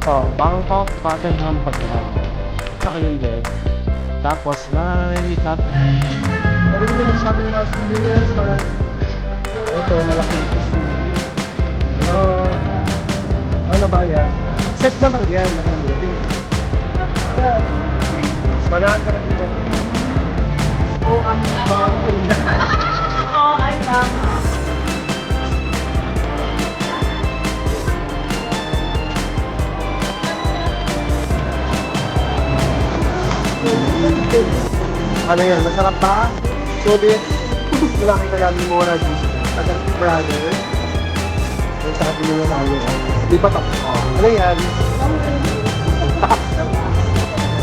Bangkok, Tottenham, Hotspur. Sa kayo din. Tapos, nalilipat. Pero hindi mo sabi ng Las Vegas, ito, malaking ano ba yan? Set naman yan. Manahan ka na dito. Oo, ang Oo, ay lang. ano yan? Masarap ba? Sulit. Malaki ka namin muna dito. Tagal brother. Ang sabi nyo na namin. Di pa tapos. Ano yan?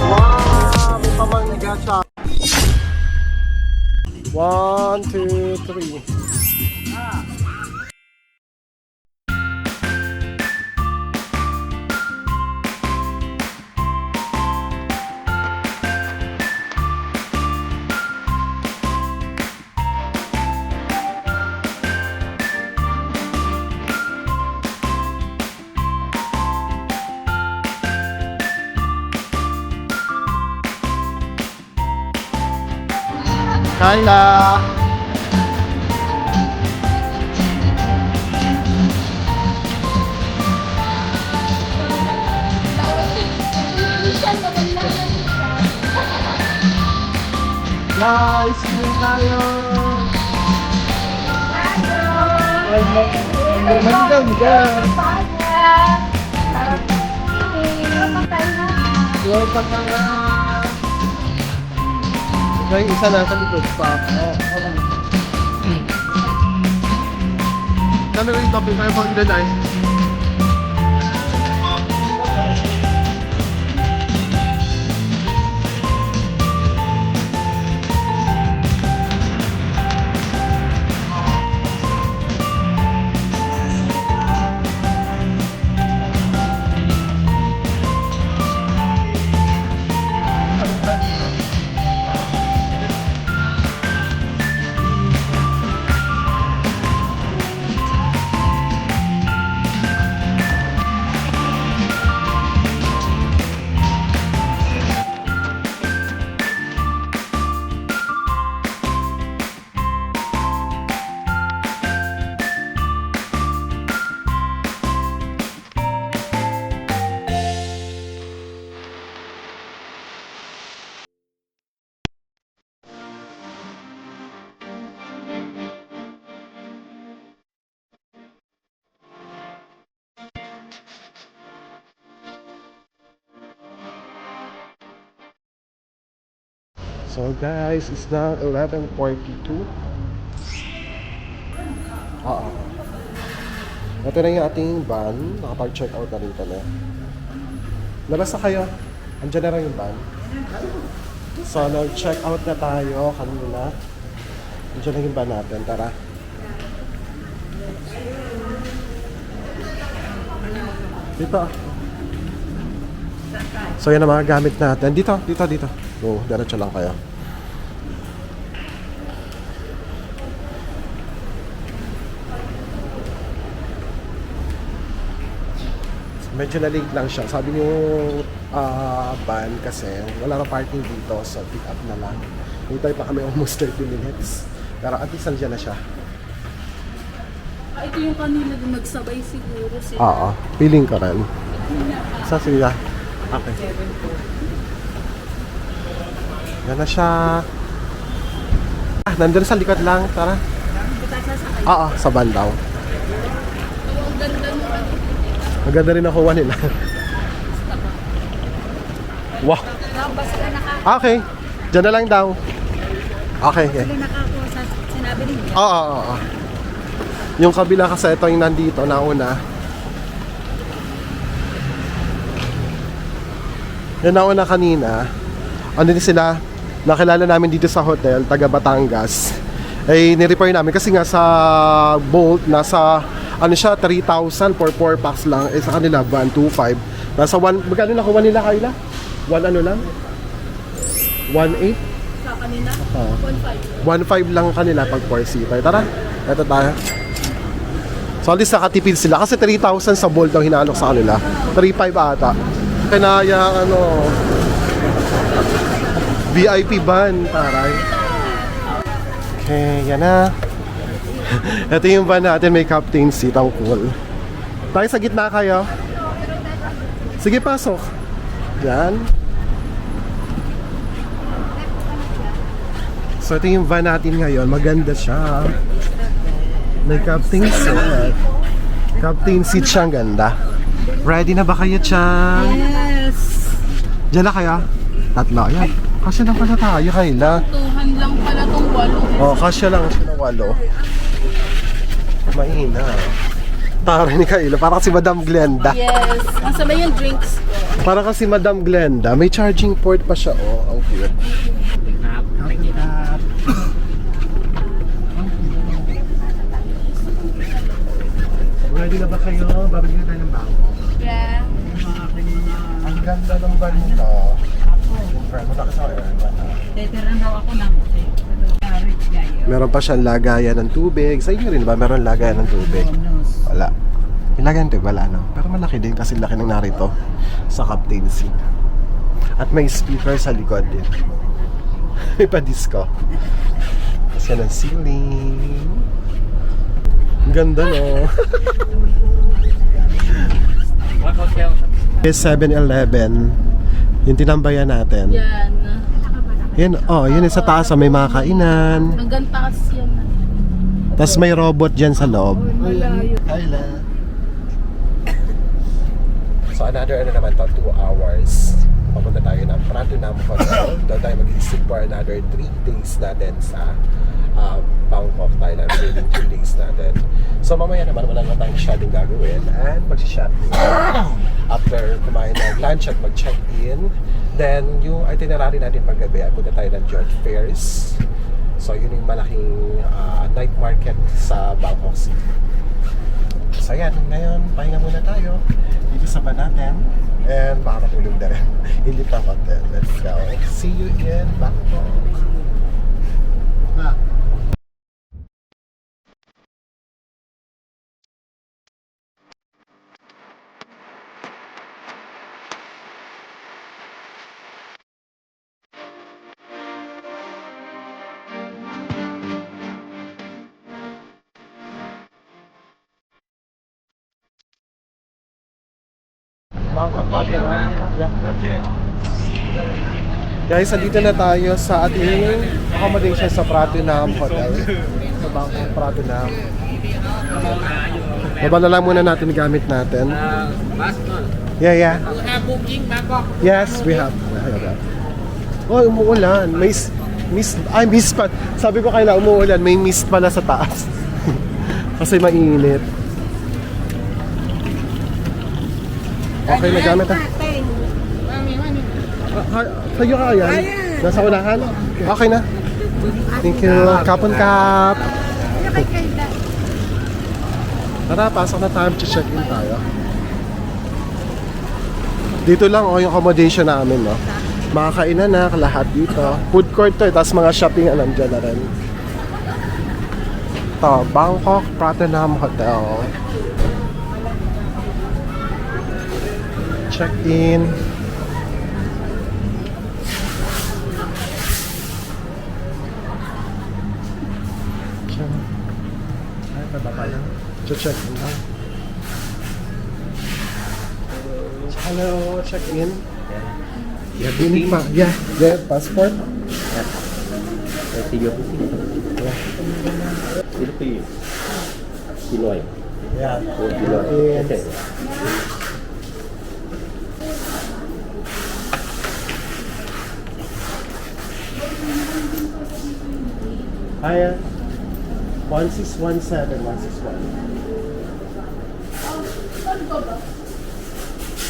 Wow! May pamangga siya. 1, 2, 3. Kayla! Guys, sino tayo? Magandang dyan! Welcome ka nga! Yung isa nasa likod pa. Kami ko yung topic kayo pang deny. So guys, it's now 11:42. Oo. Ito na yung ating van. Nakapag-check out na rin kami. Labas na kayo. Andiyan na rin yung van. So nag-check out na tayo kanina. Andiyan na yung van natin. Tara. Dito. So yan ang mga gamit natin. Dito. So, diretso lang kayo. Medyo na-late lang siya. Sabi niyo van kasi wala na parking dito. So, pick up na lang. Hintay pa kami almost 30 minutes. Pero at least nandiyan na siya. Ito yung kanina din magsabay siguro sila. Oo. Feeling ko rin. Sa sila. Okay. Yan na siya. Nandun sa likod lang. Tara. Oo, sa van daw. Ang ganda mo. Maganda rin nakuha nila. Wow. Basta na Okay. Diyan na lang daw. Okay. sila nakakuha sa sinabi ninyo. Oo. Yung kabila kasi ito yung nandito nauna. Yung nauna kanina. Ano din sila? Nakilala namin dito sa hotel, taga Batangas. Eh, ni-repair namin kasi nga sa Bolt, nasa, ano siya, 3,000 for 4 packs lang. Eh, sa kanila, 125. Nasa 1, magkano nakuha nila, Kayla? 1 ano lang? 1.8? Sa kanina? Oo. 1.5. 1.5 lang kanila pag 4-seater. Tara, ito tayo. So at least nakatipid sila. Kasi 3,000 sa Bolt daw hinalok sa kanila. 3,500 ata. Kanaya ano, VIP van, taray. Okay, yan na. Ito yung van natin, may captain seat, ang cool. Tayo sa gitna kayo. Sige, pasok. Yan. So ito yung van natin ngayon, maganda siya. May captain seat. Captain seat siya, ang ganda. Ready na ba kayo, Chan? Yes! Diyan na kaya? Tatlo, yan. Kasya lang pala tayo, Kayla. Tuhan lang pala tong 8. Oh, kasya lang siya na 8. Mahina. Tara ni Kayla, para si Madam Glenda. Yes! Masabay yung drinks ko. Para kasi Madam Glenda, may charging port pa siya. Oh, ang cute. Ready na ba kayo? Babagyan na tayo ng bago. Yeah. Ang ganda ng van nito. Muna ka sa Teteran daw ako ng meron pa siyang lagayan ng tubig. Sa inyo rin ba meron lagayan ng tubig? Wala. Yung lagayan ng tubig, wala no? Pero malaki din kasi laki ng narito sa captain seat. At may speaker sa likod din. May pa-disco. Kasi yan ang ceiling. Ang ganda no? What hotel? Is 7-Eleven. Yung tinambayan natin. Yan. Yan, oh, yun sa taas, may mga kainan. Hanggang taas yan. Tapos may robot dyan sa loob. Malayo. So another ano naman to, 2 hours. Papunta tayo ng Pratunam Hotel. Doon tayo mag-isip for another 3 days natin sa Bangkok, Thailand. Remaining 2 days natin. So mamaya naman wala naman tayong masyadong gagawin and mag-shopping. After kumain ng lunch at mag-check-in, then yung itinerary natin paggabi ay punta tayo ng George Fairs. So yun yung malaking night market sa Bangkok City. So yan, ngayon pahinga muna tayo dito sa van natin and baka matulog na rin. Hindi pa hotel. Let's go. See you in Bangkok. Guys, andito na tayo sa ating accommodation sa Pratunam Hotel. Sa Bangkok Pratunam. Baba na lang muna natin gamit natin. Yeah. You have booking Bangkok? Yes, we have. Oh, umuulan. May mist pa. Sabi ko kaila umuulan, may mist pala sa taas. Kasi mainit. Okay, nagamit ah. Sa'yo ka yan? Nasa unahan? Okay na. Thank you. Kapon kap. Tara, pasok na tayo. Check-in tayo. Dito lang yung accommodation namin, no? Makakainan na lahat dito. Food court to, tapos mga shopping na nandiyan na rin. Ito, Bangkok Pratunam Hotel. Check-in. Ay, bababa lang. Check-in lang. Hello, check-in. Yeah, binig pa. Yeah, passport. Tiga Philippines. Pinoy. Yeah. Pinoy. Okay. Kaya 1617, 161.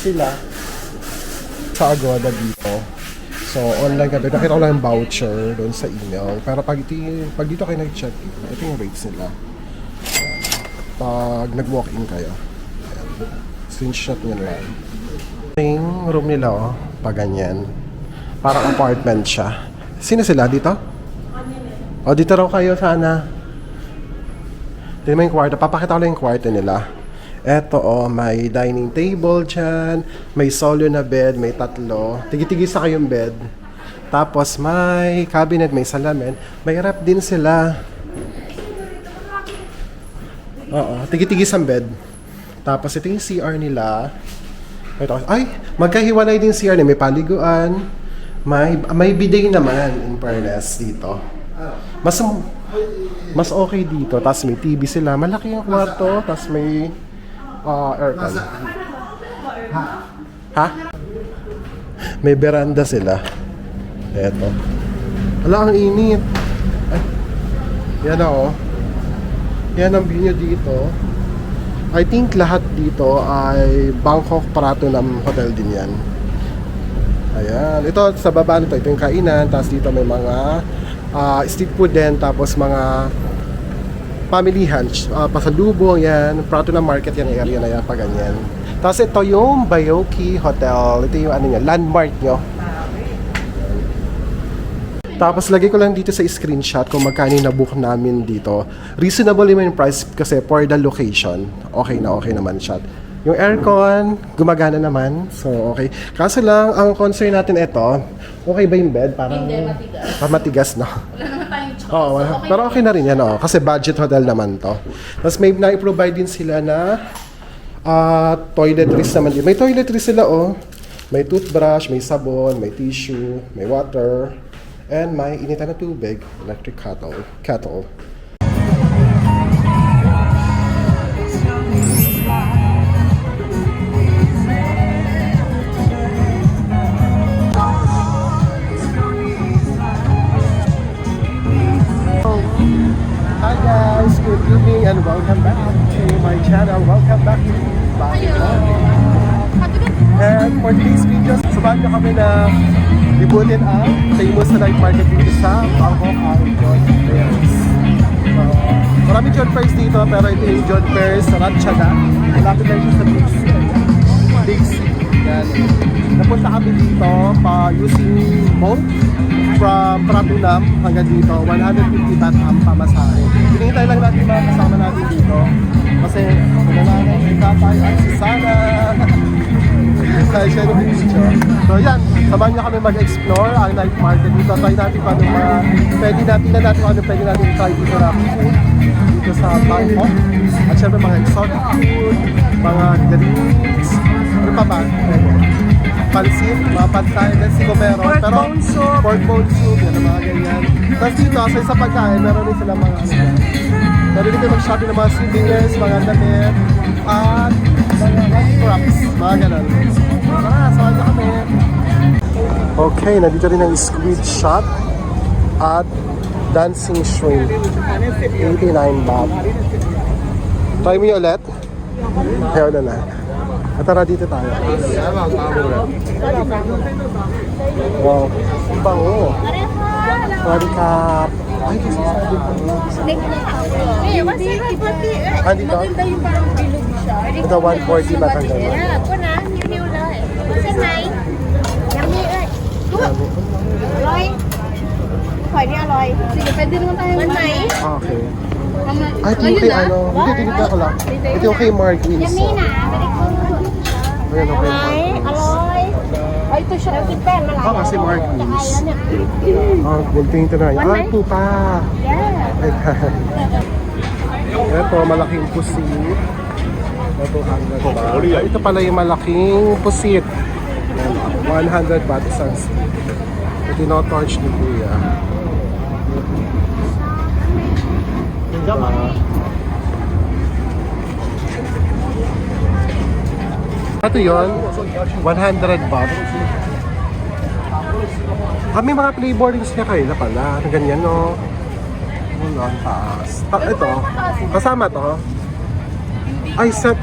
Sila sa Agoda dito. So, online ka. Nakita ko lang yung voucher doon sa email. Pero pag dito kayo nag-check-in, ito yung rates nila. Pag nag-walk-in kayo. Ayan. Screenshot nyo lang. Yung room nila, oh, pag ganyan. Parang apartment siya. Sino sila dito? O, dito raw kayo sana. Tingnan mo yung kwarto. Papakita ko lang yung kwarto nila. Eto may dining table dyan. May solo na bed, may tatlo. Tigi-tigisa kayong bed. Tapos may cabinet, may salamin. May rep din sila. Tigi-tigis ang bed. Tapos ito yung CR nila. Ito, ay, magkahiwalay din CR nila. May paliguan. May bidet naman in fairness dito. Mas okay dito. Tapos may TV sila. Malaki yung kwarto. Tapos may aircon. Ha? May veranda sila. Eto. Wala, ang init. Ay, yan yan ang view nyo dito. I think lahat dito ay Bangkok Pratunam Hotel din yan. Ayan. Ito sa baba nito, ito yung kainan. Tapos dito may mga street food din. Tapos mga family lunch. Pasalubong yan. Pratunam Market yan, area na yan. Pag ganyan. Tapos ito yung Bayoki Hotel. Ito yung landmark nyo. Tapos lagay ko lang dito sa screenshot kung magkano yung nabook namin dito. Reasonable naman yung price kasi for the location. Okay naman siya. Yung aircon, gumagana naman. So, okay. Kaso lang, ang concern natin ito, okay ba yung bed? Parang Hindi, matigas. Matigas, no? Wala naman tayong choice. Oo, pero okay na rin yan, kasi budget hotel naman to. Tapos may na-provide din sila na toiletries naman din. May toiletries sila, May toothbrush, may sabon, may tissue, may water. And may initan na tubig, electric kettle. Hi guys, good evening and welcome back to my channel. Welcome back to Bangkok. And for today's video, samahan nyo kami na libutin ang famous na night market dito sa Bangkok, ang John Fairs. Marami John Fairs dito, pero ito yung John Fairs sa Ratchaga. Malapit lang siya sa Big C. Yan. Napunta kami dito using boat from Pratunam hanggang dito. 150 baht ang pamasahe. Hinihintay lang natin mga kasama natin dito. Kasi nananay, si Tatay at si Sana. Kaya siya yung video. So yan, samahan niya kami mag-explore ang night market dito. Try natin kung ano pwede natin try dito na food dito sa Bangkok. At syempre mga exotic food, mga drinks, ano pa ba? Pansit, mga pantay, let's see kung meron. Pero pork bone soup, yan mga ganyan. Tapos dito, sa isang pagkain, meron din sila mga ano yan. Meron din kayo mag-shopping ng mga souvenirs, mga damit, at mga handcrafts, mga ganun. Tara, samahan niyo kami. Okay, nandito rin ang squid shop at dancing shrimp. 89 baht. Try mo yung ulit? Ayaw na. At tara dito tayo. Wow, bango. Sorry ka. Ay, kasi sabi ko. Andito? Maganda yung parang bilog siya. Ito 140 baht ang gano'n. Cô nè, nhiêu nhiêu lời. Xem này. Nhắm đi ơi. Rồi. Khỏi đi rồi. Sige, pwede naman tayo. Bên này. Okay. Ay, ito yung kay ano. Hindi, tingnan ko lang. Ito yung kay Mark Nhắm đi Wilson. nè. Very good. Ayan, okay. Đấy, aloy. Ay, ito siya. Cái pen mà lại. Kasi Mark Wilson. Hay lắm nhỉ. Gunting ito na. Ay, pupa. Yeah. Ito, malaking pusit. Ito, 100 baht. Ay, ito pala yung malaking pusit. 100 baht isang stick. Ito yung torch ni Kuya. Ito yun, 100 baht. May mga flavorings niya kayo na pala. Ganyan, no? Wala, ang taas. Ito, kasama to. Ay, set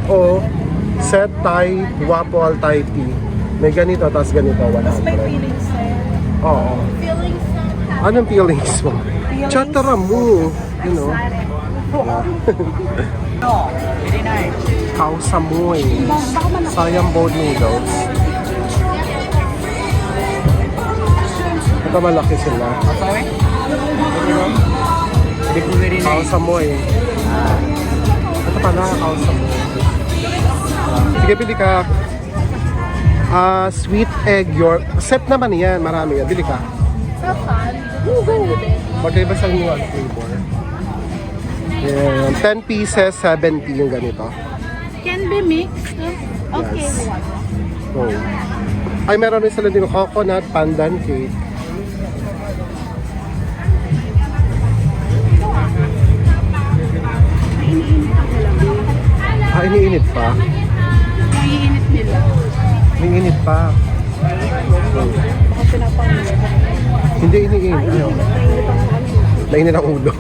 set Thai, waffle Thai tea. May ganito, tapos ganito, 100. May feelings sa'yo. Oo. Feelings na. Anong feelings mo? Chatara mo. You know? Khao Samoy. Sayang boat noodles. Ito malaki sila. Khao Samoy. Ito pala, kausap mo. Sige, pili ka. Sweet egg York. Set naman yan, marami yan. Bili ka. Saan? Google din. Magkaiba sa inyo ang flavor. Yan. 10 pieces, 70 yung ganito. Can be mixed. Okay. Yes. So, ay, meron rin sila din coconut pandan cake. Iniinit pa. Naiinit nila. Iniinit pa. Baka pinapangit. Hindi iniinit. Ayaw. Nainit ang ulo.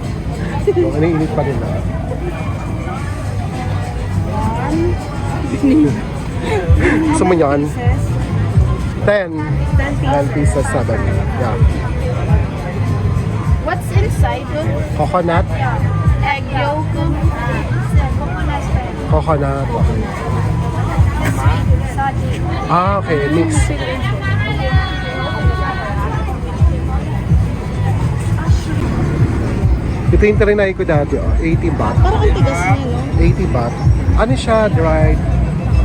So, iniinit pa nila. Gusto mo yan? 10. 10 pieces, 7. Yeah. What's inside? Coconut. Egg yolk. Coconut. Okay. Okay. Mix. Ito yung trinay ko dati. 80 baht. Parang ang tigas niya, no? 80 baht. Ano siya? Dried.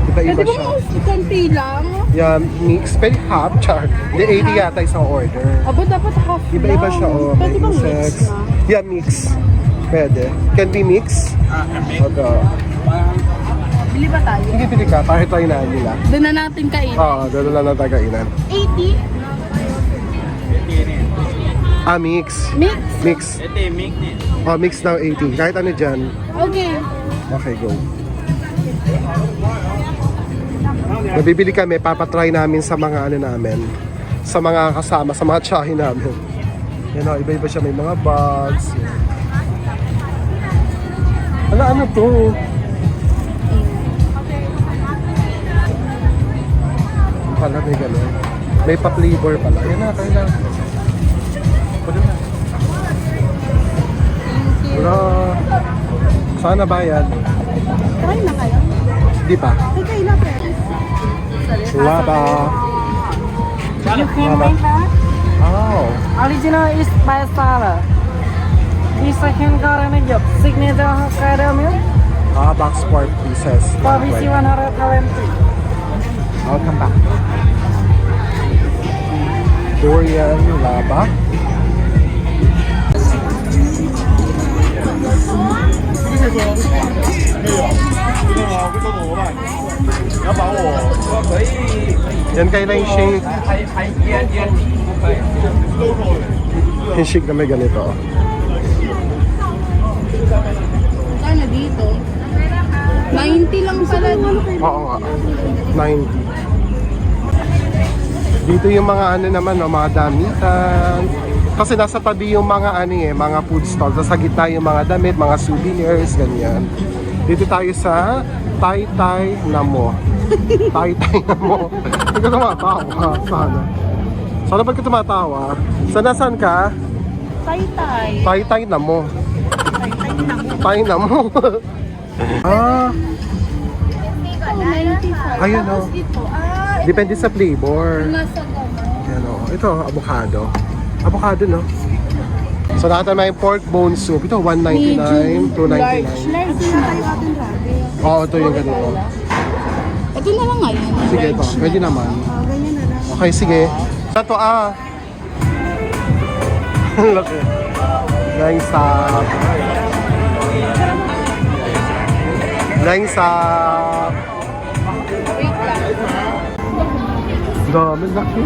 Iba-iba Pwede siya. bang konti lang? Yeah, mix. Pwede half, char. Hindi, 80 yata isang order. Aba, dapat half lang. Iba-iba siya, oh. May Pwede bang mix insects. na? Yeah, mix. Pwede. Can be mix? Okay. Bili ba tayo? Sige, pili ka. Para try na nila. Doon na natin kain. Oo, doon lang ang tagainan. 80? Mix. Mix? Mix. Oh, mix daw 80. Kahit ano dyan. Okay. Okay, go. Nabibili kami, papatry namin sa mga ano namin. Sa mga kasama, sa mga tsahin namin. Yan o, iba-iba siya. May mga bags. Ano to? Pala may gano'n. May pa-flavor pala. Yan na, tayo na. Pwede na. Wala. Saan na bayad? Try na kayo. Di pa. Okay, kayo na pero. Laba. You can Laba. make that. Oh. Original is Paisara. The second caramel, signature caramel, Box 4 pieces. for BC 120. I'll come back. Durian laba. Yan kayo lang yung shake. Yung shake na may ganito. Kano dito? 90 lang pala dito. Oo nga. 90. Dito yung mga ano naman, no, mga damitan. Kasi nasa tabi yung mga ano mga food stalls. Nasa gitna yung mga damit, mga souvenirs, ganyan. Dito tayo sa Tai Tai Namo. Tai Tai Namo. Hindi ka tumatawa. Sana. Sana ba't ka tumatawa? Saan ka? Tay-tay. Tai Tai Namo. Tai Namo. Ah, 95. Ayun, oh. Tapos ito. depende sa flavor. Nasa gamo. Yan o. Ito, avocado. Avocado, no? So, lahat naman yung pork bone soup. Ito, 199, 299. Large na tayo atin rabi. Oo, ito yung ganito. Ito na lang ngayon. Sige, ito. Pwede naman. Ganyan na lang. Okay, sige. Ito, Laki. Nice, Nice, Wait lang. Dami, laki.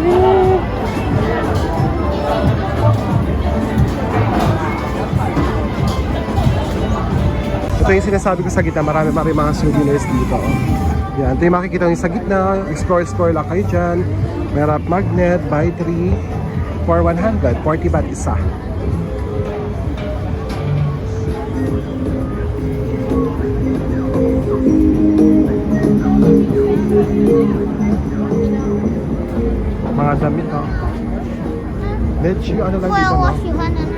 Ito yung sinasabi ko sa gitna, marami mga souvenirs dito. Yan, ito yung makikita nyo sa gitna. Explore lang kayo dyan. Meron magnet, buy 3 for 100. 40 baht isa. Mga damit, oh. Medyo ano lang dito, no?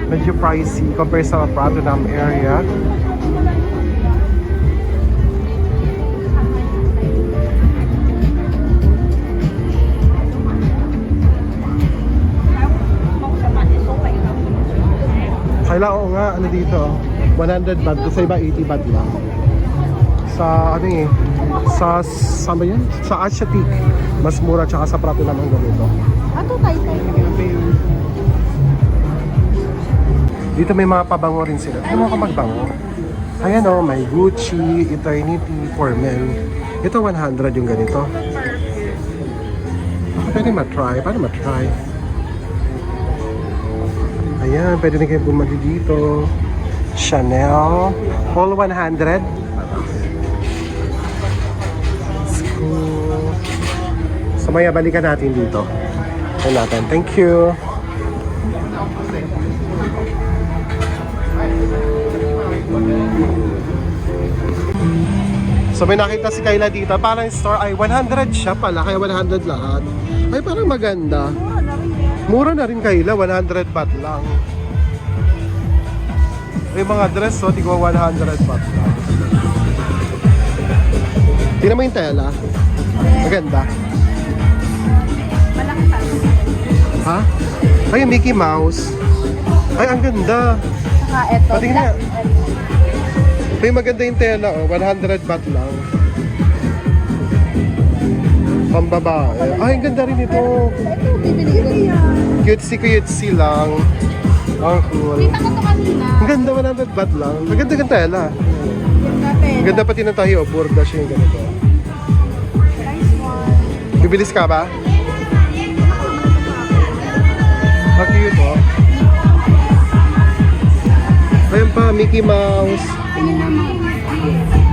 Medyo pricey compare sa Rotterdam area. Kaya oo nga, ano dito, 100 baht, kasi iba 80 baht lang. Sa ano eh, sa ba yun? Sa Asiatic. Mas mura tsaka sa Prato naman ganito. Ato tay-tay. Dito may mga pabango rin sila. Ano ka magbango? Ayan o, may Gucci, Eternity for Men. Ito 100 yung ganito. Pwede matry. Paano matry? Ayan, pwede na kayo bumali dito. Chanel. All 100. So maya balikan natin dito. Ayan natin. Thank you. So may nakita si Kayla dito. Parang store ay 100 siya pala. Kaya 100 lahat. Ay parang maganda. Mura na rin Kayla. 100 baht lang. May mga dress so tigwa 100 baht lang. Tingnan mo yung tela. Maganda. Malaki pa. Ha? Ay, yung Mickey Mouse. Ay, ang ganda. Saka eto. Pati nga. Ay, maganda yung tela, oh. 100 baht lang. Pambabae. Ay, ang ganda rin ito. Ito, bibili ko yan. Cutesy lang. Ang cool. Kita ko to kanina. Ang ganda, 100 baht lang. Ang ganda yung tela. Natin. Ang ganda pati ng tayo. Burda siya yung ganito. Nice one. Bibilis ka ba? Ang cute, oh. Ayan pa, Mickey Mouse. Tingin naman.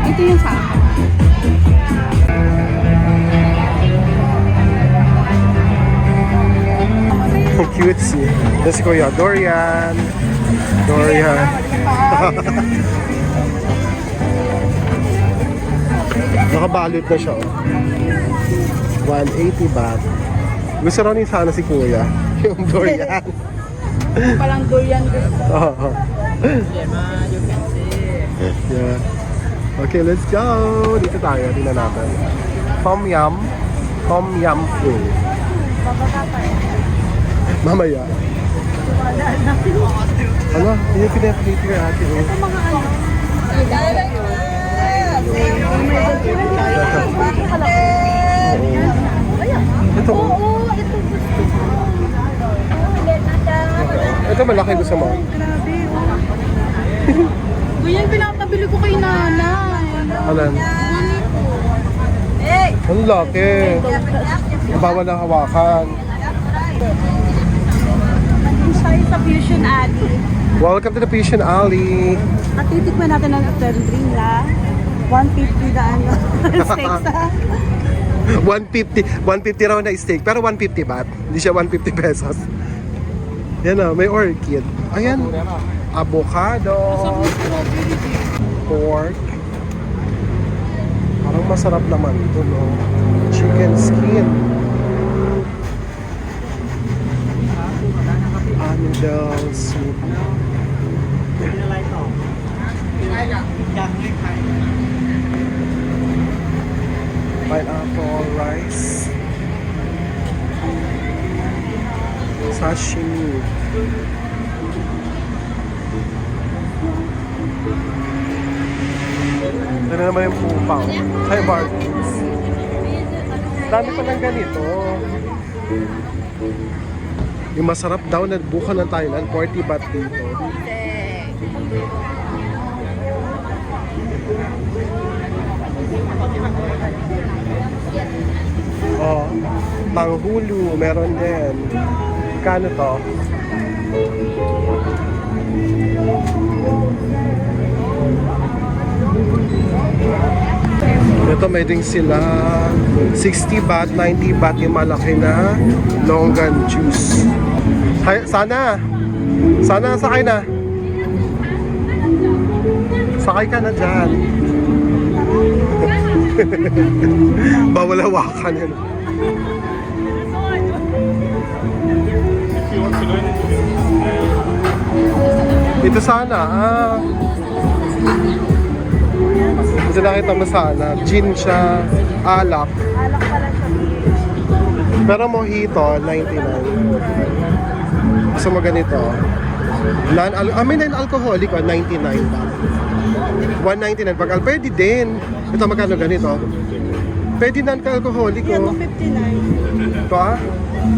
Ito yung sa akin. Cutesy. Ito si Kuya Dorian. Dorian. Nakabalot na siya, oh. 180 baht. Gusto raw ni sana si Kuya. Yung Dorian. Palang durian gusto. Oo. Yeah. Okay, let's go. Dito tayo. Tingnan natin. Tom Yum. Tom Yum food. Mamaya. Ano? Hindi yung pinaplate ko ate. Ito mga ano. Ito. Oo, ito gusto ko. Ito malaki gusto mo. Grabe, oh. Ganyan pinapabili ko kay nanay. Alan? Ang laki. Bawal na hawakan. Nandun tayo sa Fusion Alley. Welcome to the Fusion Alley. At titikman natin ang drink la. 150 na ano. Steaks ha. 150 raw na steak, pero 150 baht. Hindi siya 150 pesos. Yan o, may orchid. Ayan. Avocado. Pork. Parang masarap naman ito, no? Chicken skin. Noodle soup. Pineapple rice. Sashimi. Ito na naman yung pupaw. Thai barbecues. Dami pa ng ganito. Yung masarap daw na buka ng Thailand, 40 baht dito. Oh, panghulu, meron din. Kano to? Ito may ding sila 60 baht, 90 baht yung malaki na longan juice. Hay, sana sakay na. Sakay ka na dyan. Bawal hawakan yun. Ito sana, ito nakita mo sana, gin siya, alak. Alak pala sa Pero mojito, 99. Gusto mo ganito? May non-alcoholic, 99 baht. 199 pag pwede din. Ito magkano ganito? Pwede non-alcoholic Yan mo oh. 59. Ito ah,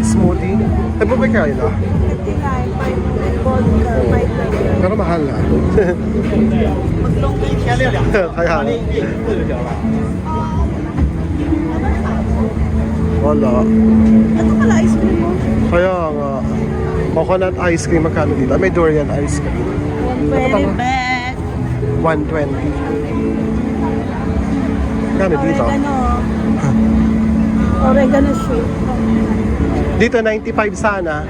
smoothie. Ano ba kaya na? 59, 5 vodka, 5 Pero mahal ah. Kaya wala. Ito pala ice cream mo. Kaya nga. Coconut ice cream magkano dito? May durian ice cream. Very best. 120. Magkano dito? Oregano shake. Dito 95 sana.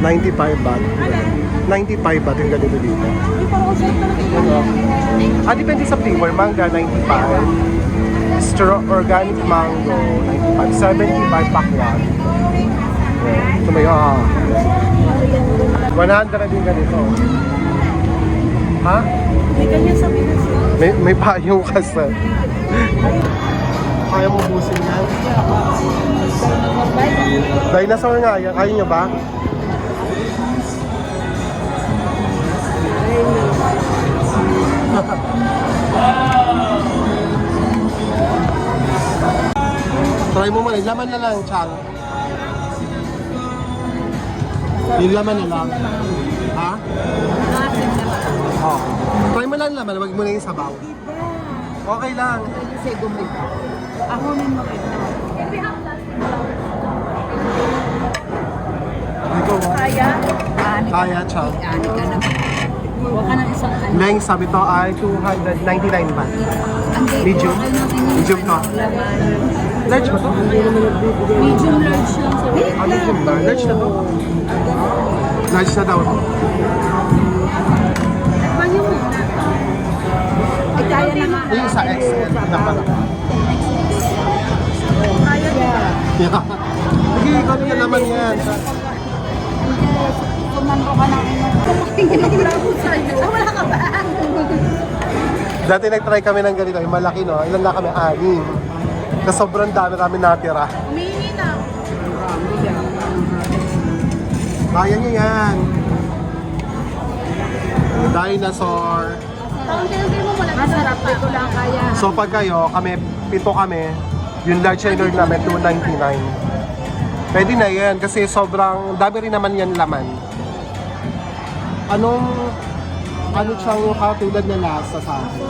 95 baht. 95 baht yung ganito dito. Ay, parang ang sarap talaga. Ah, depende sa flavor. Manga 95. Straw organic mango 95. 75 pakwan. Ito may 100 din ganito. Ha? May ganyan sa Pinas. May payo kasi. Kaya mo busin yan? Dinosaur nga yan. Ayaw nyo ba? Try mo muna. Laman na lang, Chang. Yung laman na lang. Ha? Oh. Try mo lang laman. Wag mo na yung sabaw. Okay lang. Ako rin makita. Ikaw mo. Kaya? Kaya, Chang. Huwag ka ng isang ano. Leng, sabi to ay 299 ba? Medium? Medium to. Large ba to? Medium large lang sa Ah, medium ba? Large na to? Large na daw to. Banyo muna. Ay, kaya naman. Yung sa XL na pala. Kaya niya. Yeah. Sige, ikaw na naman yan. Kumando ka na. Wala ka ba? Dati nag-try kami ng ganito, yung malaki no, ilan na kami? 6. Kasi sobrang dami kami natira. Umihingi na. Kaya niyo yan. Dinosaur. Masarap. Ito lang kaya. So pag kayo, pito kami, yung large order namin, 299. Pwede na yan kasi sobrang dami rin naman yan laman. Ano siyang katulad na lasa sa akin?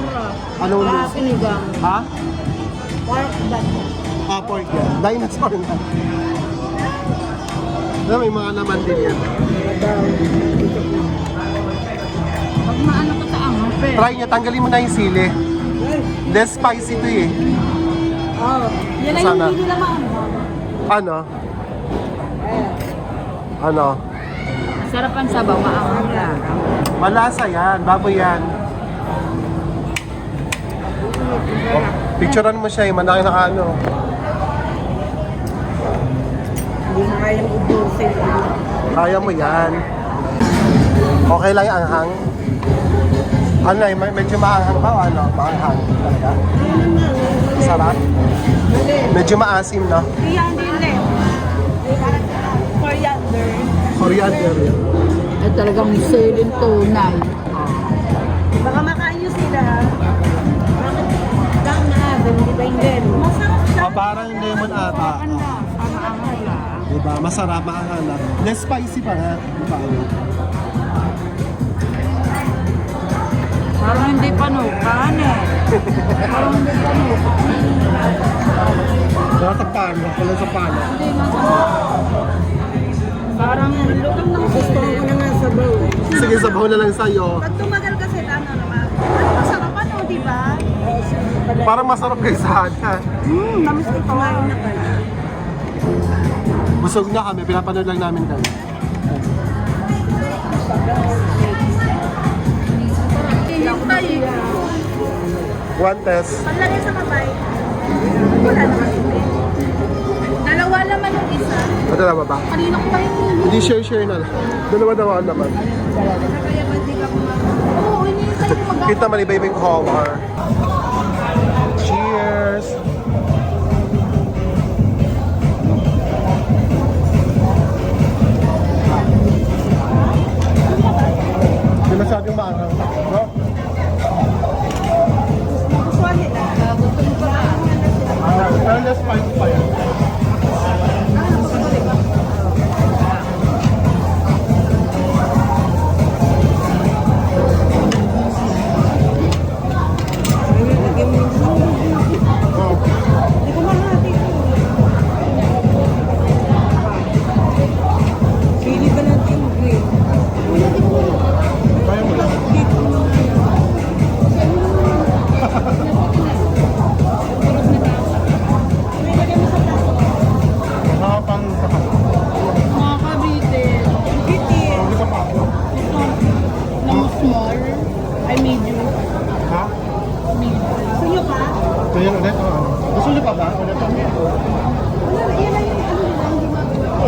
Anong lasa? Sinigang. Ha? Pork bat. Ah, pork yan. Dinosaur na. Pero may mga laman din yan. Pag maano ka sa anghang, pe. Try niya, tanggalin mo na yung sili. Less spicy to eh. Oh, yan lang Sana. yung hindi nila maano. Ano? Ano? Sarap ang sabaw, maanghang lang. Malasa yan, baboy yan. Oh, picturean mo siya eh, manaki na ano. Hindi na kayang ubusin. Kaya mo yan. Okay lang yung anghang? Ano eh, medyo maanghang ba o ano? Maanghang talaga? Sarap? Medyo maasim, no? Kaya din eh. Coriander. Coriander yan. Ay talagang selling tunay. Baka makain nyo sila. Bakit? Lang na, hindi ba hindi? Masarap siya. Oh, parang lemon ata. Ano? Ang lang. Diba? Masarap, maanghang lang. Less spicy pa nga. Diba? Parang hindi panukan eh. Parang hindi panukan. Wala sa pano, wala sa pano. Hindi masarap. Parang lutang ng gusto ko na nga sabaw. Sige, sabaw na lang sa'yo. Pag tumagal kasi ano naman. Masarap ano, di ba? Parang masarap kay sana. Namis ko kumain na pala. Busog na kami, pinapanood lang namin kami. Hintay. One test. Paglagay sa kamay. Wala naman ito. Dalawa naman yung isa. O, dalawa ba? Kanina ko pa yung Hindi share na lang. Dalawa naman. kaya ba hindi ka kumain? Oo, hinihintay ko mag- Kita man iba yung color. Cheers! Hindi masyadong maanghang. No? Mas spicy pa yan. Pili ba natin yung green? Kaya mo lang. Nakapang tapat. Mga kabitin. Bitin. Ang isa pa. Na small. Ay medium. Ha? Medium. Gusto nyo pa? Ito yan ulit. Gusto niyo pa ba? Ulit ang Wala, yan lang yung ano nila. Hindi magawa.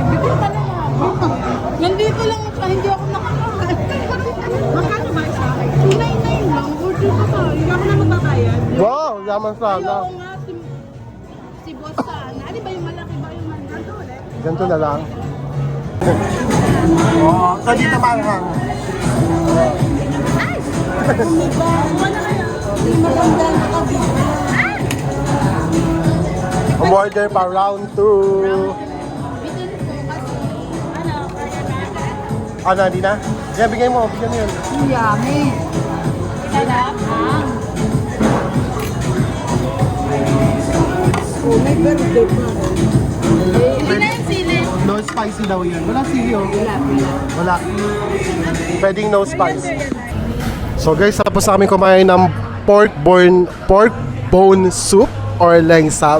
Bitin pala na. Nandito lang siya, hindi ako nakakain. Magkano ba sa akin? 299 lang. Order ko to. Hindi ako na magbabayad. Wow, yaman sana. Oo nga, si boss sana. Ano ba yung malaki ba yung ganito ulit? Ganito na lang. Oo, so dito manghang. Wala kaya. Hindi maganda na kabita. Umorder pa round 2. Bitin ko kasi, ano, kaya na. Ano, di na? Yan, bigay mo. Bigyan mo yun. Yummy. Sarap. Oh, may birthday pa. Hindi na yung sili. No spicy daw yan. Wala sili oh. Wala. Pwedeng no spice. So guys, tapos na kami kumain ng pork bone soup or lengsab.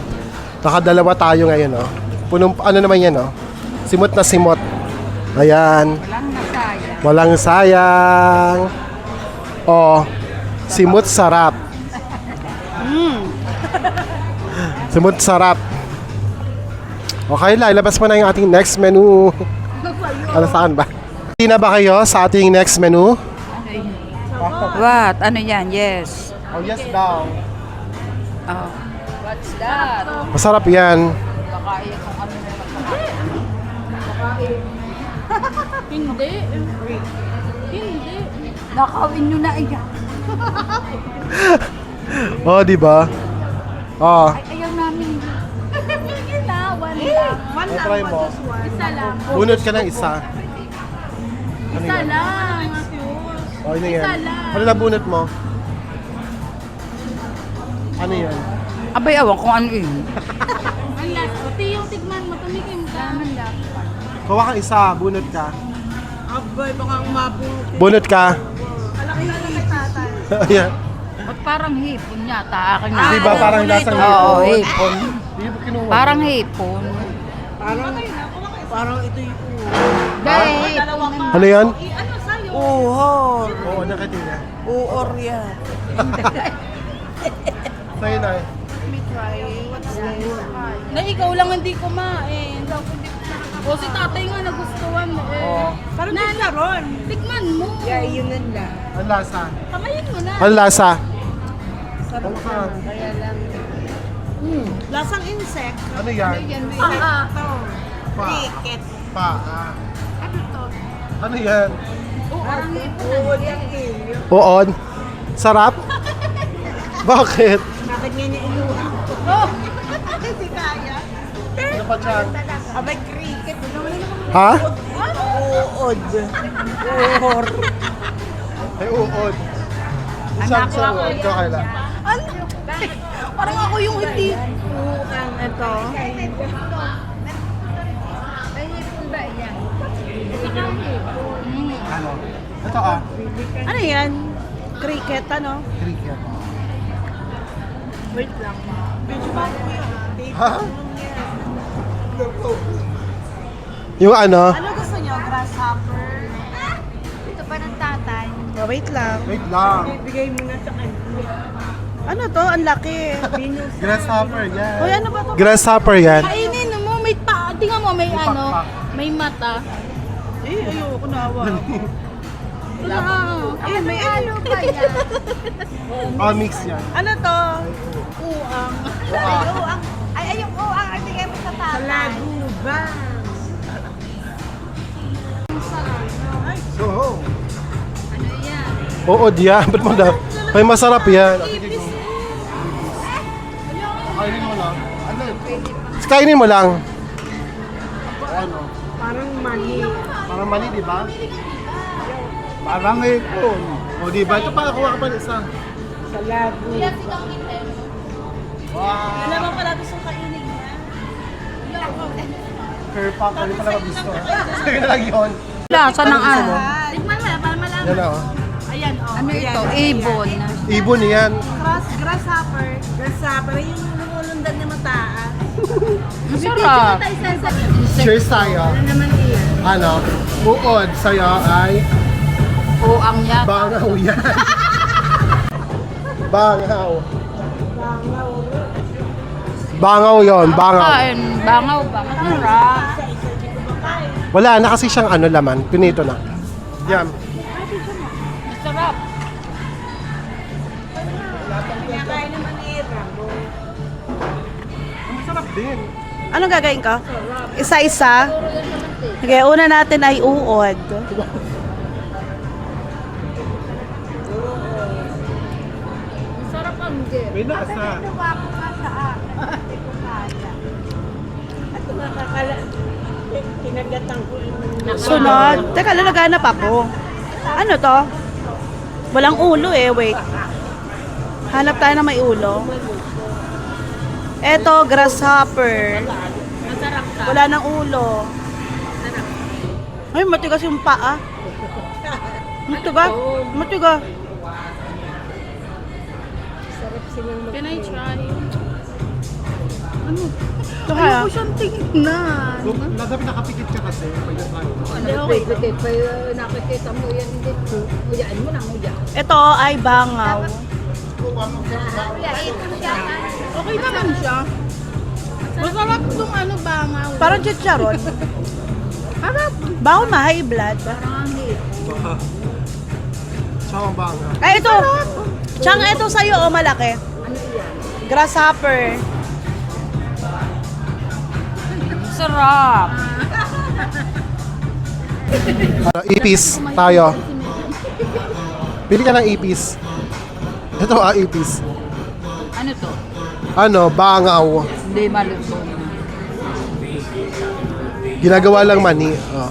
Nakadalawa tayo ngayon oh. Punong, ano naman yan oh. Simot na simot. Ayan. Walang sayang. Oh, simot sarap. Simot sarap. Okay, lalabas mo na yung ating next menu. Ano saan ba? Hindi na ba kayo sa ating next menu? What? Ano yan? Yes. Oh, yes daw. Oh. What's that? Masarap yan. Hindi. Hindi. Nakawin nyo na iyan. Oh, di ba? Oh, Ay, ayaw namin. Sige na, one lang. One lang, try mo. Isa lang. Bunot ka ng isa. Isa lang. Oh, ano yan? Isa lang. Ano na bunot mo? Ano yan? Abay, awan kung ano yun. Ang last. Pati yung tigman mo, tumikim ka. Ang last. Kuha kang isa, bunot ka. Abay, baka ang mabulok. Bunot ka. Alaki na kay tatay. Ayan. Ba't parang hipon yata? Akin na. Di ba parang lasang Oo, hipon? hipon. Di ba kinuha? Parang hipon. Parang ito yung Dahil Ano yan? ano sa'yo? Uhor. Oo, nakatina. Uor yan. Sa'yo na eh. Na ikaw lang hindi kumain. O si tatay nga nagustuhan eh. Oo. Parang na ron. Tikman mo. Yeah, yun na lang. Ang lasa. Kamayin mo na. Ang lasa. Sarap naman, kaya lang. Lasang insect. Ano yan? Ah, Pa. Cricket. Pa. Ano to? Ano yan? Parang Uor yung ilyo. Uon. Sarap? Bakit? Bakit nga niya inuha? Oh! Hindi kaya. Ano pa dyan? Abay, cricket. Ha? Uod. Uhor. Ay, uod. Isang sa uod. Ikaw kailan? Ano? Parang ako yung hindi. Uang ito. Ano? Ito ah. Ano yan? Cricket, ano? Cricket. Wait lang. Medyo ba ako yun? Ha? Yung ano? Ano gusto nyo? Grasshopper? Ito pa ng tatay. Oh, wait lang. Wait lang. Bigay mo na sa kanya. Ano to? Ang laki. Grasshopper yan. Uy, ano ba to? Grasshopper yan. Kainin mo, may pa. Tingnan mo, may May ano, pakpak. may mata. Eh, ayoko na awa. Wala. Eh, may ano pa yan. Oh, mix yan. Ano to? Uang. Uang. Ay, ayun ko, ang bigay mo sa tatay. Laguba. So, Oo, diyan. Ba't mo na? May masarap yan. Kainin mo lang. Kainin mo lang. Ano? Parang mali. Parang mali, di ba? Parang ipon. O, di ba? Ito pa, kuha ka pa ng isa. Sa labo. Wow! Alam mo pala gusto kainin niya. Perfect. Ano pala gusto? Sa'yo na lang yun. Lasa ng ano? Tikman mo, para malaman. Yan o. Ayan, oh. Ano ito? Ibon. Ibon yan. Grasshopper. Grasshopper, yung lumulundan na mataas. Masarap. Cheers tayo. Ano naman iyan? Ano? Uod sa'yo ay Uang yan. bangaw yan. Bangaw. Bangaw yon, bangaw. Kain. Bangaw ba? Masarap. Wala na kasi siyang ano laman. Pinito na. Yan. Masarap. Kinakain naman ni Rambo. Masarap din. Anong gagawin ko? Isa-isa? Sige, una natin ay uod. Masarap ang gin. May nasa. At nakakala, kinagatan ko yung Sunod. Teka, lalaghanap ako. Ano to? Walang ulo eh, wait. Hanap tayo na may ulo. Eto, grasshopper. Wala nang ulo. Ay, matigas yung paa. Matigas? Matigas. Can I try? Ito kaya? Siyang tingnan. Dapat nakapikit ka kasi. Ano nakikita pa nakikita mo yan, hindi ko. Huyaan mo na, huyaan. Ito ay bangaw. Okay naman siya. Masarap yung ano, bangaw. Parang chicharon. Harap. Bawal ma, high blood. Parang hangit. Siyang bangaw. Ay, ito. Chang, ito sa'yo, oh, malaki. Grasshopper. Sarap. Ipis tayo. Pili ka ng ipis. Ito ipis. Ano to? Ano, bangaw. Hindi malutong. Ginagawa lang mani. Oh.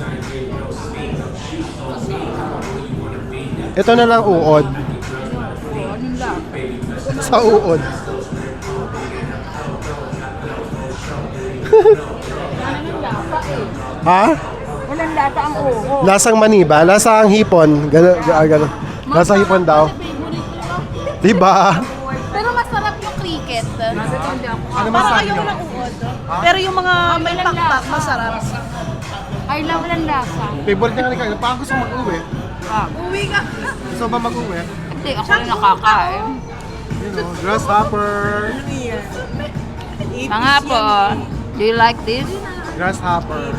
Ito na lang uod. Anong lang? Sa uod. Ha? Walang lata ang uho. Lasang mani ba? Lasang hipon. Gano'n. Lasang hipon daw. Diba? Pero masarap yung cricket. Ano Parang ayaw mo ng uod. Pero yung mga may walang pakpak, lasa. masarap. Ay, walang lasa. Favorite nga ni Kyle. Parang gusto mag-uwi. Ah. Uwi ka. Gusto ba mag-uwi? Hindi, ako na nakakain. You know, grasshopper. Mga po, do you like this? Grasshopper.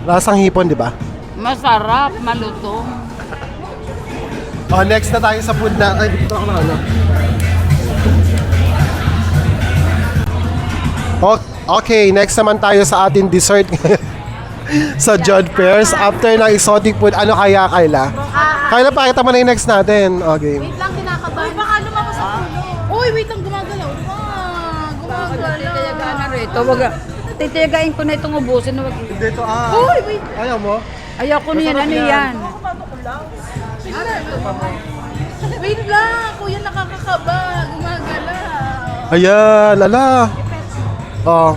Lasang hipon, di ba? Masarap, malutong. Oh, next na tayo sa food na. Ay, dito ako na ano. Okay, next naman tayo sa ating dessert sa Jod Fairs. After ng exotic food, ano kaya, Kayla? Kayla, pakita mo na yung next natin. Okay. Wait lang, kinakabahan. Uy, baka lumabas sa ulo. Uy, wait lang, gumagalaw. Titiyagaan na rito. Titiyagain ko na itong ubusin. Wag. Dito, Uy, wait. Ayaw mo? Ayoko na yan. Ano yan? Wait lang, kuya nakakakaba. Gumagalaw. Ayan, ala. Oh,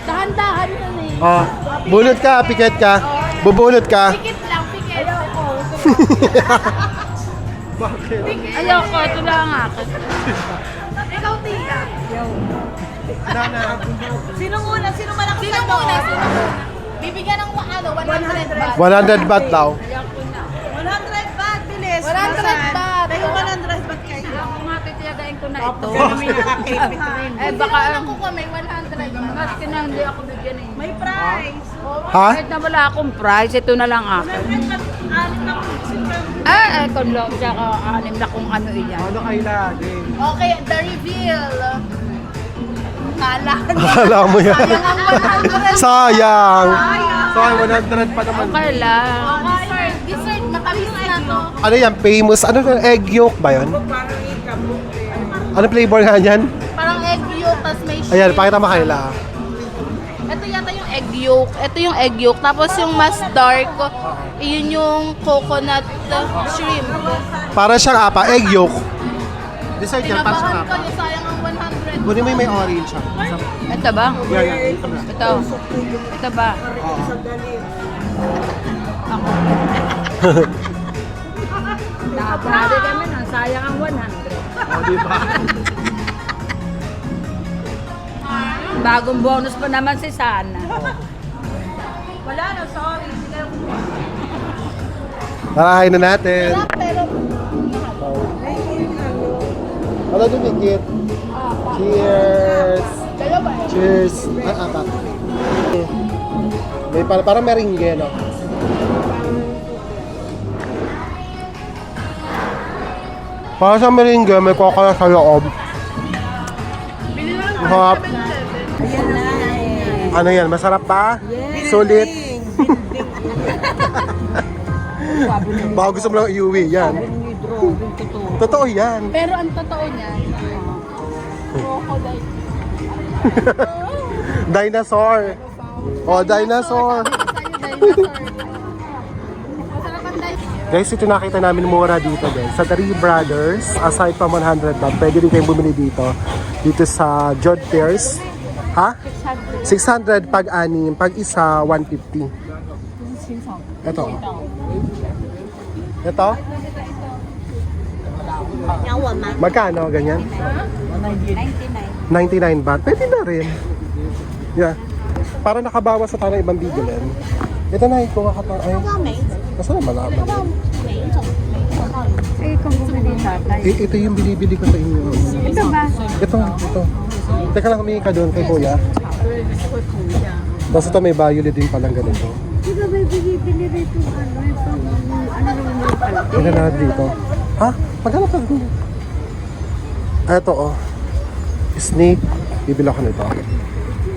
Dahan-dahan na eh. oh. Bunot ka, piket ka. Bubunot ka. Pikit lang, pikit. Ayoko. Bakit? Ayoko. Ito lang ang akin. Ikaw, Tia. Nana. Sino muna? Sino malakas Sino muna? Sino muna? Bibigyan ng 100 baht. 100 baht daw. 100 baht, bilis. 100 baht. May 100 baht kayo. Ako nga titiyagain ko na ito. May nakakipit rin. Eh baka ko may 100. Maski na hindi ako bigyan eh. May prize. Ha? Kahit na wala akong prize, ito na lang akin. 100 baht, anim na kung Kung lang siya anim na kung ano iyan. Ano Kayla? Game. Okay, the reveal. Kala. Akala mo yan. Ang 100. Sayang. Sayang, 100 pa naman. Okay lang. Dessert Ano yan? Famous? Ano yung egg yolk ba yun? Parang ikabok eh. Ano flavor nga yan? Parang egg yolk, tas may shrimp. Ayan, pakita mo Kayla. Ito yata yung egg yolk. Ito yung egg yolk. Tapos yung mas dark, yun yung coconut shrimp. Para siyang apa, egg yolk. Dessert yan, para siyang Tinabahan ko apa. yung sayang ang 100. Kunin mo yung may orange siya. Ito ba? Yeah. Ito na. Ito. Ito ba? Sa galit. Ako. Nakapali kami na, sayang ang 100. O, diba? Bagong bonus pa naman si Sana. Wala na, sorry. Kakain na natin. Pero, Ano dumikit? Cheers! dalawa eh. Cheers! Ah, apat. May parang meringue, no? Para sa meringue, may coconut sa loob. Hop. Ano yan? Masarap pa? Sulit? Baka gusto mo lang iuwi, yan. Totoo yan. Pero ang totoo niyan, crocodile. Dinosaur. Oh, dinosaur. Masarap ang dinosaur. Guys, ito nakita namin mura dito guys. Sa Three Brothers, aside from 100 baht, pwede rin kayong bumili dito. Dito sa Jod Fairs. Ha? 600 pag anim, pag isa 150. Ito. Ito? Magkano ganyan? 99 baht. Pwede na rin. Yeah. Para nakabawas sa tanong ibang bibilin. Ito na, kung kakata... Ay, nasa na malaman? Eh, kung bumili tatay. Ito yung binibili ko sa inyo. Ito ba? Ito. Teka lang, humingi ka doon kay Kuya. Tapos ito may violet din palang ganito. Di ba may binibili rito ano naman yung palate? Tingnan natin dito. Ha? Magkano ka doon? Ito oh. Snake. Bibili ako nito.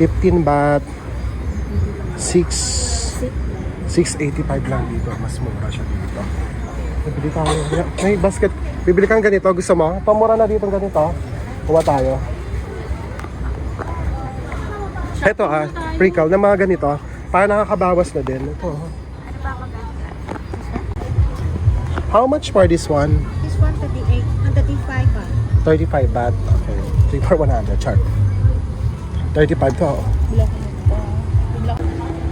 15 baht. 685 lang dito. Mas mura siya dito. Bibili tayo. May basket. Bibili kang ganito. Gusto mo? Pamura na dito ganito. Kuha tayo. Ito sprinkle na mga ganito. Para nakakabawas na din. Ito. How much for this one? This one, 38. 35 ba? 35 baht. Okay. 3 for 100. Chart. 35 to. Oh.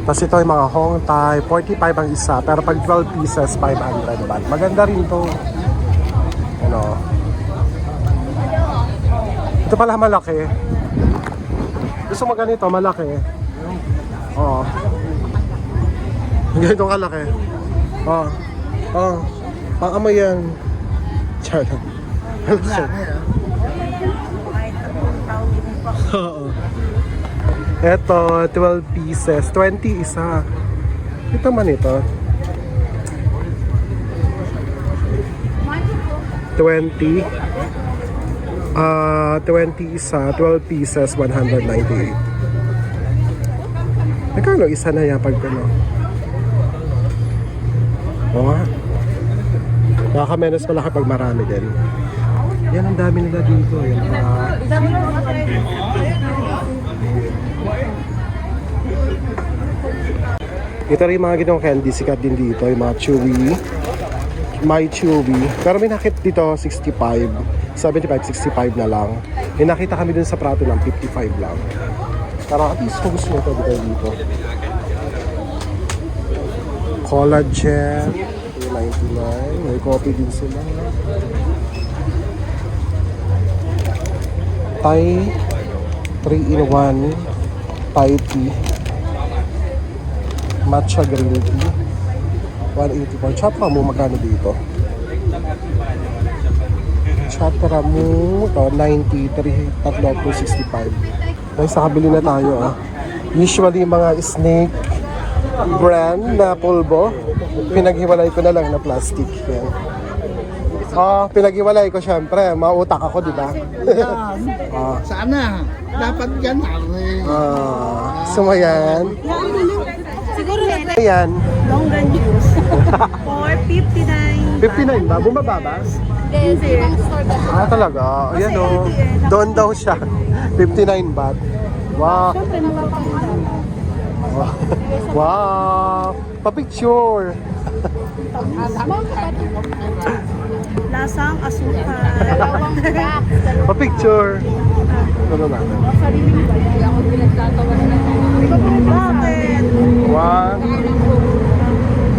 Tapos ito yung mga Hong Thai. 45 ang isa. Pero pag 12 pieces, 500 baht. Maganda rin to. Ano. Ito pala malaki. Gusto mo ganito, malaki. Oo. Ganito kalaki. Oo. Oo. Pang-amoy yan. Char. Oo. Ito, 12 pieces. 20 isa. Ito man ito. 20. 20 isa. 12 pieces, 198. Nagkano isa na yan pag ano? Oo nga. Nakakamenos pala kapag marami din. Yan ang dami nila dito. Yan, ito rin yung mga ginawang candy. Sikat din dito. Yung mga chewy. May chewy. Pero may nakit dito 65. 75, 65 na lang. May nakita kami dun sa Prato lang 55 lang. Pero at least kung gusto nyo ito dito. Collagen. 99. May coffee din sila. Thai 3-in-1 Thai tea. Matcha green tea. 184. Chat mo magkano dito? Chat mo to 93. Tatlo to 65. Dahil sa kabili na tayo ah. Usually mga snake brand na pulbo. Pinaghiwalay ko na lang na plastic. Yan. Pinaghiwalay ko syempre. Mautak ako, di ba? Sana. Dapat ganun eh. Sumayan. Siguro na Ayan. longgan juice. 4 59. 59 ba? Bumaba ba? Hindi, ibang store kasi. Ah, talaga? Ayan o. Doon daw siya. 59 baht. Wow. Wow. Pa-picture. Lasang asukal. Dalawang box. Pa-picture. Ano na? Hindi ako pinagtatawa na. Bakit?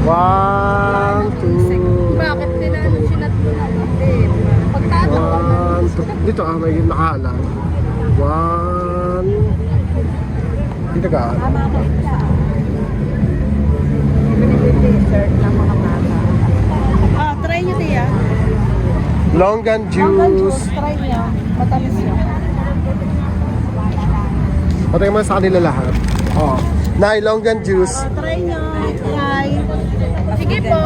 One, two. Bakit tinanong sinatlo na natin? Pagtatawa na. One, two. Dito may nakalang. One. Dito ka. Try nyo Tia. Longan juice. Try nyo. Matamis nyo. Patay mo sa kanila lahat. Oh. Nay, longan juice. Try nyo. Try. Sige po.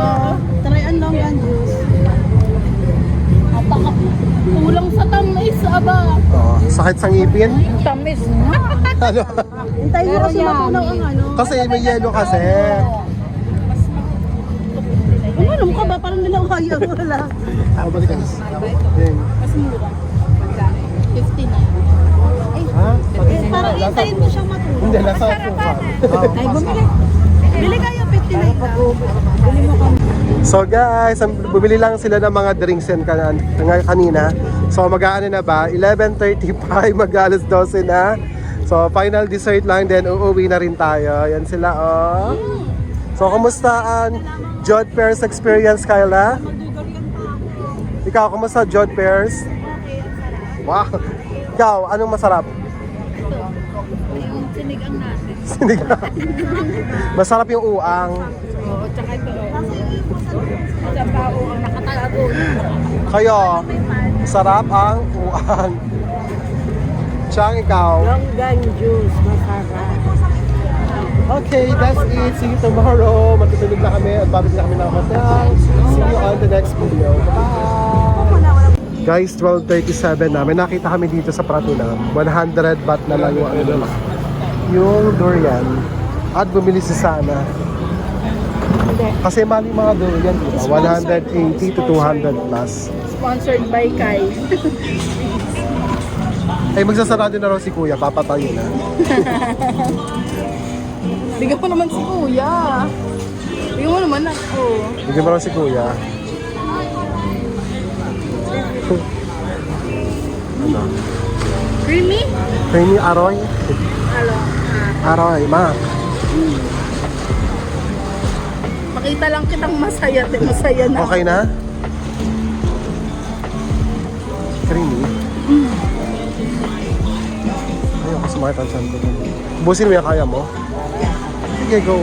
Try ang longan juice. Kulang sa tamis, aba. Oh, sakit sa ngipin. Tamis. Ano? Hintayin nyo kasi matunaw ang ano. Kasi may yelo kasi. Ano, alam ka ba? Parang nilawaya wala. Ah, balikan. Yan. Mas mura. 59. Ha? Parang hintayin mo siyang matunaw. Hindi, nasa suka. Ay, bumili. Bili kayo 59 na. Bili mo kami. So guys, bumili lang sila ng mga drinks yan kanina. So mag-aano na ba? 11:35, mag-alas 12 na. So final dessert lang, then uuwi na rin tayo. Yan sila, oh. So kumusta ang Jod Pairs experience, Kyla? Ikaw, kumusta Jod Pairs? Wow! Ikaw, anong masarap? Yung sinigang natin. Sinigang. Masarap yung uang. Oo, tsaka ito. Sa bao ang nakatago. Kayo, masarap ang uang. Chang, ikaw? Longan juice. Masarap. Okay, that's it. See you tomorrow. Matutulog na kami at babalik na kami ng hotel. See you on the next video. Bye! Guys, 12:37 na. May nakita kami dito sa Pratunam. 100 baht na lang yung ano nila. Yung durian. At bumili si Sana. Kasi mali mga durian, di ba? 180 to 200 plus. Sponsored by Kai. Ay, magsasarado na raw si Kuya. Papatayin na. Bigyan mo naman si Kuya. Bigyan mo naman ako. Bigyan mo raw si Kuya. Ano? Creamy? Creamy aroy? Aroy, ma. Makita lang kitang masaya. Masaya na. Okay na? Creamy? Ayoko sumakit ang santo. Busin mo yung kaya mo? Sige, go.